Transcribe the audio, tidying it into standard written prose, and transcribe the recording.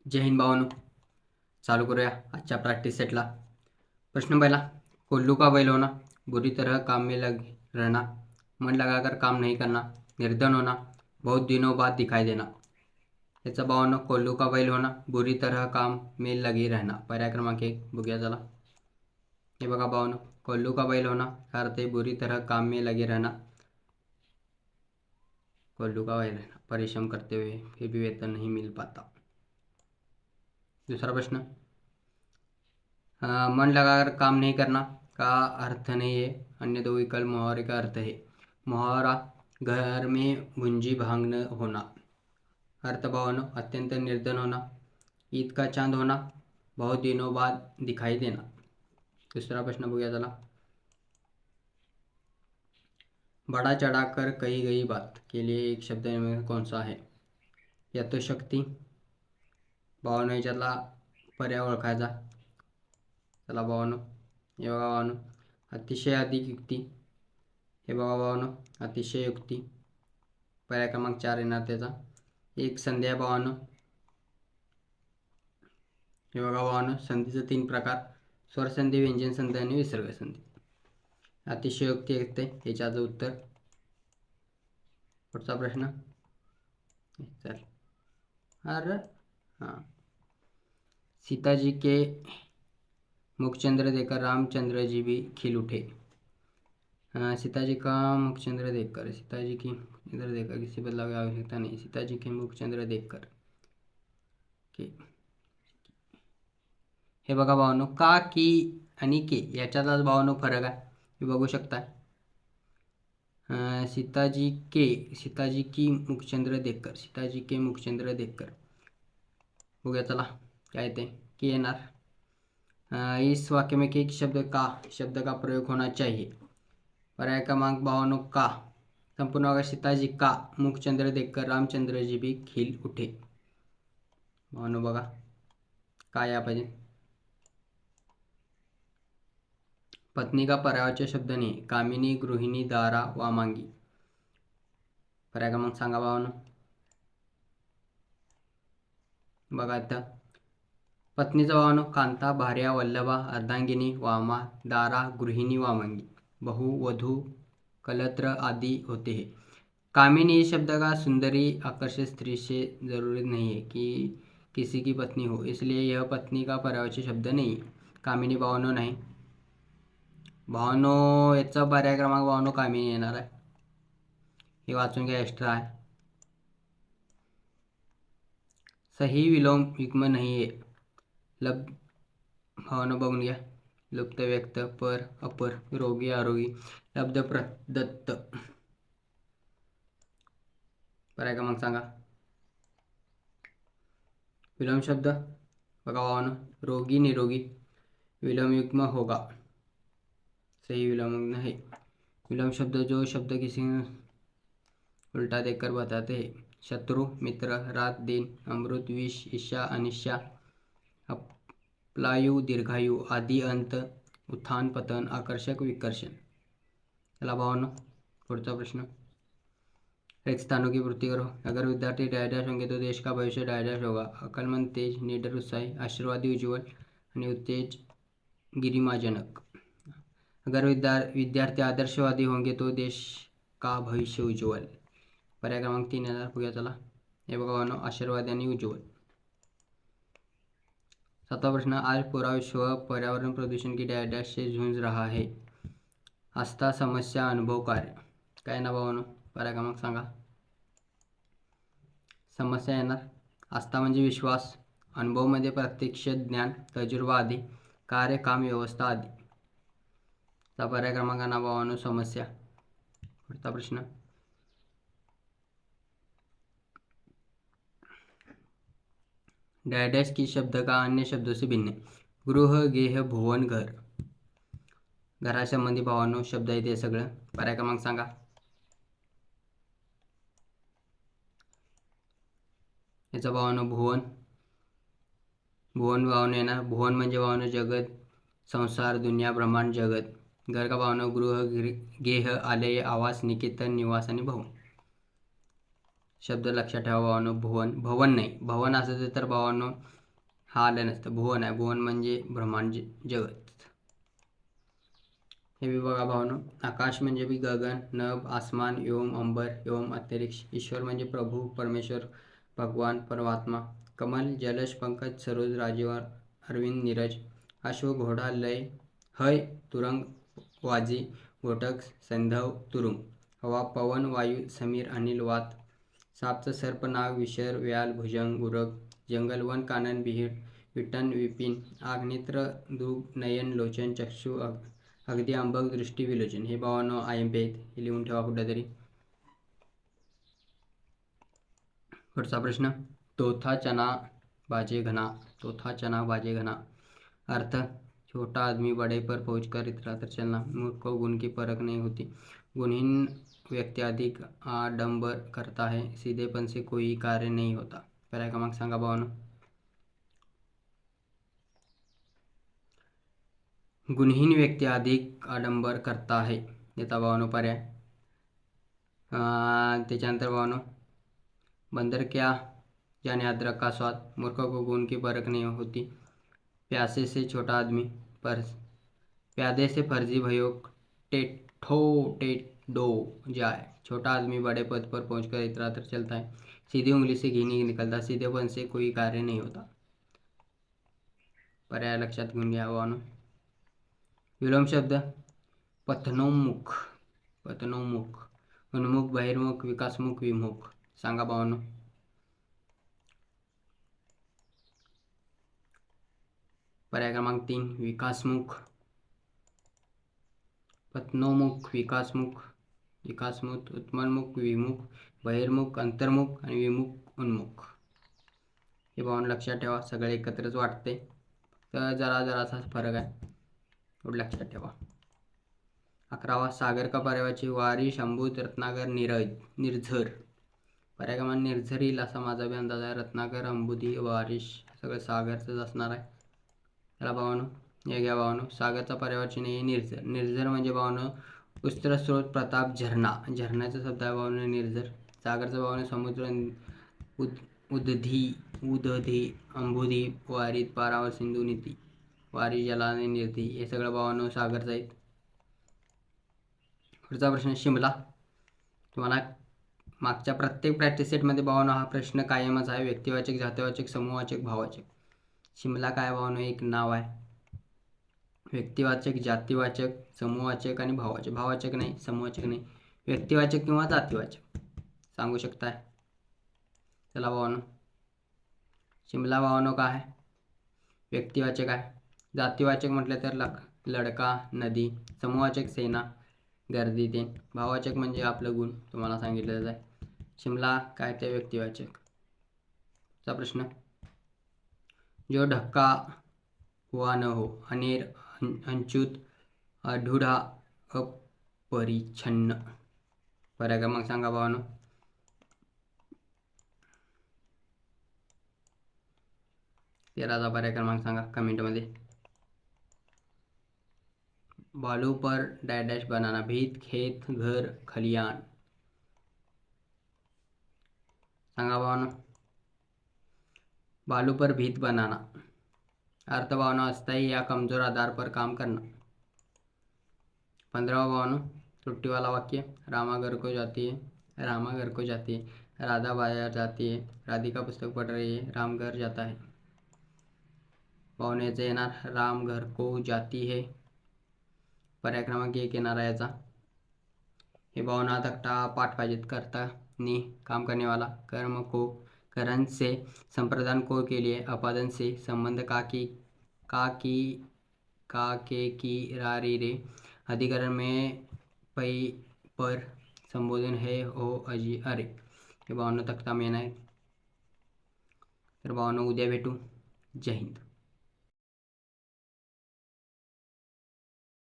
जय हिंद भावानो. चालू करूया आजच्या प्रॅक्टिस सेटला. प्रश्न पहिला, कोल्लू का बैल होना, बुरी तरह काम में लग रहना, मन लगाकर काम नहीं करना, निर्धन होना, बहुत दिनों बाद दिखाई देना. याचा भावानो कोल्लू का बैल होना, बुरी तरह काम में लगी रहना. पर्याय क्रमांक 1 बघूया चला. हे बघा भावानो, कोल्लू का बैल होना का अर्थ आहे बुरी तरह काम में लगे रहना. कोल्लू का बैल रहना, परिश्रम करते हुए फिर भी वेतन नहीं मिल पाता. दूसरा प्रश्न, मन लगाकर काम नहीं करना का अर्थ नहीं है. अन्य दो विकल्प मुहावरे का अर्थ है. मुहावरा घर में भुंजी भांग न होना. अर्थ भावानो अत्यंत निर्धन होना, ईद का चांद होना, बहुत दिनों बाद दिखाई देना. दूसरा प्रश्न बघूया चला. बड़ा चढ़ाकर कही गई बात के लिए एक शब्द में कौन सा है. यथोशक्ती. भावानो याच्यातला पर्याय ओळखायचा. चला भावानो, हे बघा भावानो, अतिशय अधिक युक्ती. हे बघा भावानो, अतिशय युक्ती. पर्याय क्रमांक 4 येणार त्याचा. एक संधी आहे भावानो. हे बघा भावानो, संधीचे 3 प्रकार, स्वरसंधी, व्यंजन संधी आणि विसर्ग संधी. अतिशयोक्ती येते याच्याचं उत्तर. पुढचा प्रश्न, चल अरे हाँ, सीताजी के मुखचंद्र देखकर रामचंद्र जी भी खिल उठे. सीताजी का मुखचंद्र देखकर, सीताजी की मुखचंद्र देखकर किसी बदलाव की आवश्यकता नहीं. सीताजी के मुखचंद्र देखकर के, हे बघा भावानो, का की आणि के याच्यातलाच भावानो फरक आहे. हे बघू शकता. सीताजी की मुखचंद्र देखकर, सीताजी के मुखचंद्र देखकर. बघूया चला काय ते के येणार. इस वाक्य में के शब्द का प्रयोग होना चाहिए. पर्याय क्रमांक भावानो का. संपूर्ण वाक्य सीताजी का मुखचंद्र देखकर रामचंद्र जी भी खिल उठे. भावानो बघा काय या पाहिजे. पत्नी का पर्यायवाची शब्द नाही. कामिनी, गृहिणी, दारा, वामांगी. पर्याय क्रमांक सांगा भावानो. बघा आता पत्नीचा भावानो कांता, भार्या, वल्लभा, अर्धांगिनी, वामा, दारा, गृहिणी, वामांगी, बहु, वधू, कलत्र आदि होते हैं. कामिनी शब्द का सुंदरी आकर्षित स्त्री से जरूरी नहीं है कि किसी की पत्नी हो, इसलिए यह पत्नी का पर्यायवाची शब्द नहीं. कामिनी भावानो नाही. भावानो याचा पर्याय क्रमांक भावानो कामिनी येणार आहे. हे वाचून घ्या, एक्स्ट्रा आहे. सही विलोम युग्म नहीं है. लब्ध भावानो बघून घ्या. लुप्त, व्यक्त, पर, अपर, रोगी, आरोगी, लब्ध, प्रदत्त. पर्याय क्रमांक सांगा. विलोम शब्द बघा भावानो, रोगी, निरोगी, विलोम युग्म होगा. सही विलोम है. विलोम शब्द जो शब्द किसी उल्टा देकर बताते हैं. शत्रु, मित्र, रात, दिन, अमृत, विष, ईशा, अनिशा, अपलायू, दीर्घायू, आदि, अंत, उत्थान, पतन, आकर्षक, विकर्षण. चला भावानो पुढचा प्रश्न. रिक्त स्थानों की पूर्ति करो. अगर विद्यार्थी डैश होंगे तो देश का भविष्य डैश होगा. अकलमंद, तेज, निडर, उत्साही, आशीर्वादी, उज्ज्वल आणि उत्तेज, गिरिमाजनक. अगर विद्यार्थी आदर्शवादी होंगे तो देश का भविष्य उज्ज्वल. पर्याय क्रमांक 3 येणार. बघूया चला. हे बघा भावानो, आशीर्वादी आणि उज्ज्वल. 7वां प्रश्न, आज पूरा विश्व पर्यावरण प्रदूषण की डैश से जूझ रहा है. आस्था, समस्या, अनुभव, कार्य. काय ना भावानो, पर्याय क्रमांक सांगा. समस्या येणार. आस्था म्हणजे विश्वास, अनुभव म्हणजे प्रत्यक्ष ज्ञान, तजुर्बा आदी, कार्य, काम, व्यवस्था आदी. पर्याय क्रमांक ना भावानो समस्या. पुढचा प्रश्न, डैश की शब्द का अन्य शब्दों से भिन्न. गृह, गेह, भुवन, घर. घरासंबंधी भावानो शब्द आहे ते सगळं. पर्याय क्रमांक सांगा. याचा भावानो भुवन. भुवन भावानो येणार. भुवन म्हणजे भावानो जगत, संसार, दुनिया, ब्रह्मांड, जगत. घर का भावानो गृह, गेह, आलय, आवास, निकेतन, निवास आणि भवन. शब्द लक्षात ठेवा भावानो. भुवन, भवन नाही. भवन असेल तर भावानो हा आलं नसतं. भुवन आहे. भुवन म्हणजे ब्रह्मांड जगत. हे बी बघा भावनो. आकाश म्हणजे बी गगन, नभ, आसमान, व्योम, अंबर, व्योम, अंतरिक्ष. ईश्वर म्हणजे प्रभू, परमेश्वर, भगवान, परमात्मा. कमल, जलज, पंकज, सरोज, राजीव, अरविंद, नीरज. अश्व, घोडा, लय, हय, तुरंग, वाजी, घोटक, सैंधव, तुरुंग. हवा, पवन, वायू, समीर, अनिल, वात. सापचं सर्प, नाग, विषर, व्याल, भुजंग, उरग. जंगल, वन, कानन, विहीर, विटन, विपिन. आग, नेत्र, दूब, नयन, लोचन, चक्षु, अगदी, अंबक, दृष्टी, विलोचन. हे भावांनो IMP आहेत. हे लिहून ठेवा कुठेतरी. पुढचा प्रश्न. तोथा चना बाजे घना. तोथा चना बाजे घना. अर्थ, छोटा आदमी बड़े पर पहुंचकर इतरातर चलना. मूर्ख को गुण की परख नहीं होती. गुणहीन व्यक्ति अधिक आडंबर करता है. सीधेपन से कोई कार्य नहीं होता. पर्याय क्रमांक सांगा भावांनो. गुणहीन व्यक्ती अधिक आडंबर करता है. देता भावांनो पर्याय. त्याच्यानंतर भावांनो, बंदर क्या जाने अदरक का स्वाद. मूर्ख को गुण की परख नहीं होती. प्यासे से छोटा आदमी पर प्यादे से फर्जी भयो टेठो टेडो जाए. छोटा आदमी बड़े पद पर पहुंचकर इतरातर चलता है. सीधी उंगली से घी नहीं निकलता. सीधेपन से कोई कार्य नहीं होता. पर्याय लक्षात घेऊन घ्या भावांनो. विलोम शब्द, पथनोन्मुख, पतनोन्मुख, उन्मुख, बहिर्मुख, विकासमुख, विमुख. सांगा भावांनो. पर्याय क्रमांक 3 विकासमुख, पतनोन्मुख, विकासमुख, विकासमुख, उत्मन्मुख, विमुख, बहिर्मुख, अंतर्मुख आणि विमुख, उन्मुख. हे भावांनो लक्षात ठेवा. सगळे एकत्रच वाटते, तर जरासा फरक आहे, एवढं लक्षात ठेवा. 11वा. सागर का पर्यायवाची वारी, शंभूत, रत्नाकर, निर्झर. पर्याय क्रमांक निर्झर येईल असा माझा बी अंदाज आहे. रत्नाकर, अंबुधी, वारिश सगळं सागरचंच असणार आहे. त्याला भावानो हे घ्या भावानो. सागरचा पर्यायवाची नाही निर्झर. निर्झर म्हणजे भावानो उस्त्र, स्रोत, प्रताप, झरणा. झरण्याचा शब्द आहे भावानो निर्झर. सागरचा भावानो समुद्र, उदधी, अंबुधी, वारीत, पारावर, सिंधू, नीती. वारी, जला, निर्ती हे सगळं भावानो सागरचं आहेत. पुढचा प्रश्न शिमला. तुम्हाला मागच्या प्रत्येक प्रॅक्टिस सेटमध्ये भावानो हा प्रश्न कायमच आहे. व्यक्तिवाचक, जातीवाचक, समूहवाचक, भाववाचक. शिमला काय भावानो एक नाव आहे. व्यक्तिवाचक, जातीवाचक, समूहवाचक आणि भाववाचक. भाववाचक नाही, समूहवाचक नाही, व्यक्तिवाचक किंवा जातीवाचक सांगू शकताय. चला भावानो, शिमला भावानो काय आहे, व्यक्तिवाचक आहे. जातीवाचक म्हटलं तर लडका, नदी. समूहवाचक सेना, गर्दी ते. भाववाचक म्हणजे आपलं गुण तुम्हाला सांगितलेलं आहे. शिमला काय ते व्यक्तिवाचक. चा प्रश्न. जो ढक्का हुआ न हो, अनेर, अंचुत, अढुढा, अपरिच्छन्न. पर्याय क्रमांक सांगा भावानो. तेराचा पर्याय क्रमांक सांगा कमेंटमध्ये. बालू पर डैश बनाना, भीत, खेत, घर, खलियान. सांगा भावानो. बालू पर भीत बनाना. अर्थ भावना अस्थायी या कमजोर आधार पर काम करना. 15वां भावना त्रुटि वाला वाक्य. रामा घर को जाती है, रामा घर को जाती है. राधा बाजार जाती है, राधिका पुस्तक पढ़ रही है, राम घर जाता है. भावनेचं येणार राम घर को जाती है. पर्याय क्रमांक 1 येणार आहे याचा. हे भावना तक्ता पाठ पाहिजेत. करता ने काम करने वाला, कर्म को, करण से, संप्रदान को के लिए, अपादन से, संबंध का के की रा री रे, अधिकरण में पै पर, संबोधन है हो अजी अरे. हे भावना तक्ता मेन आहे. तर भावना उद्या भेटू. जय हिंद.